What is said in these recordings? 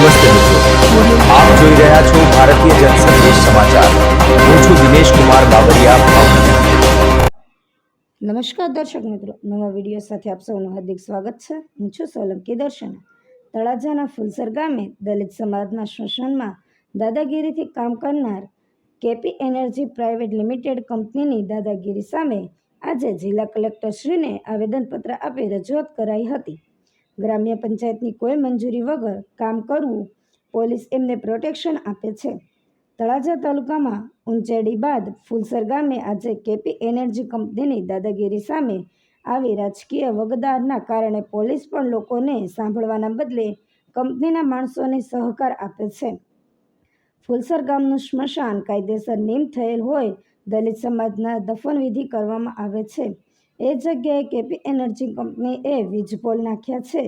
નમસ્તે મિત્રો, આપ જોઈ રહ્યા છો ભારતીય જનસંદેશ સમાચાર। હું છું દિનેશ કુમાર બાબરિયા, ભાવનગર। નમસ્કાર દર્શક મિત્રો, નવા વિડીયો સાથે આપ સૌનું હાર્દિક સ્વાગત છે। હું છું સોલંકી દર્શના। તળાજાના ફુલસર ગામે દલિત સમાજના શોષણમાં દાદાગીરીથી કામ કરનાર કેપી એનર્જી પ્રાઇવેટ લિમિટેડ કંપનીની દાદાગીરી સામે આજે જિલ્લા કલેક્ટરશ્રીને આવેદનપત્ર આપી રજૂઆત કરાઈ હતી। ગ્રામ્ય પંચાયતની કોઈ મંજૂરી વગર કામ કરવું, પોલીસ એમને પ્રોટેક્શન આપે છે। તળાજા તાલુકામાં ઉંચેડી બાદ ફુલસર ગામે આજે કેપી એનર્જી કંપનીની દાદાગીરી સામે આવી રાજકીય વગદારના કારણે પોલીસ પણ લોકોને સાંભળવાના બદલે કંપનીના માણસોને સહકાર આપે છે। ફુલસર ગામનું સ્મશાન કાયદેસર નિમ થયેલ હોય, દલિત સમાજના દફનવિધિ કરવામાં આવે છે। એ જગ્યાએ કેપી એનર્જી કંપનીએ વીજપોલ નાખ્યા છે।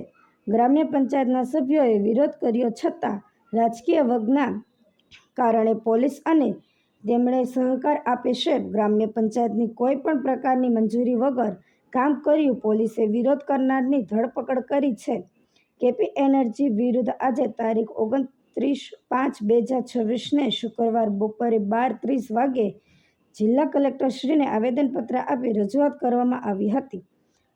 ગ્રામ્ય પંચાયતના સભ્યોએ વિરોધ કર્યો છતાં રાજકીય વગના કારણે પોલીસ અને તેમણે સહકાર આપે છે। ગ્રામ્ય પંચાયતની કોઈ પણ પ્રકારની મંજૂરી વગર કામ કર્યું, પોલીસે વિરોધ કરનારની ધરપકડ કરી છે। કેપી એનર્જી વિરુદ્ધ આજે તારીખ 29/5/2026ને શુક્રવાર બપોરે 12:30 વાગ્યે જિલ્લા કલેક્ટરશ્રીને આવેદનપત્ર આપી રજૂઆત કરવામાં આવી હતી।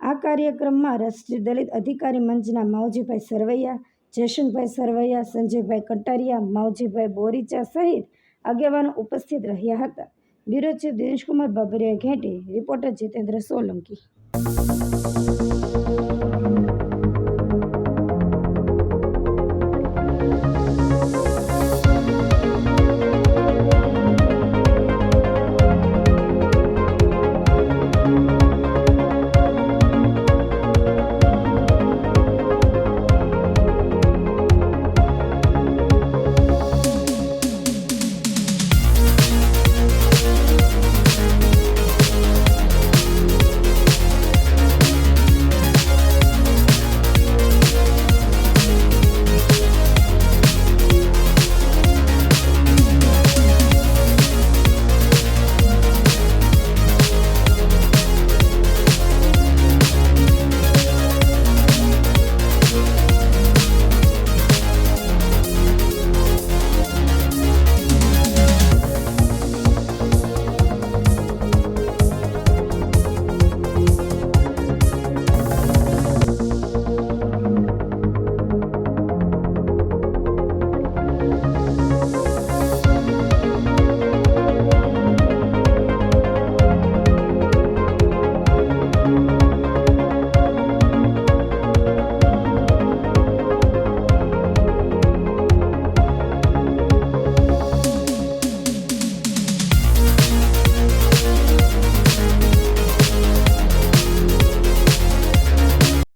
આ કાર્યક્રમમાં રાષ્ટ્રીય દલિત અધિકારી મંચના માવજીભાઈ સરવૈયા, જયશંકભાઈ સરવૈયા, સંજયભાઈ કટારિયા, માવજીભાઈ બોરીચા સહિત આગેવાનો ઉપસ્થિત રહ્યા હતા। Bureau chief Dinesh Kumar Babariya Gheti, reporter Jitendra Solanki.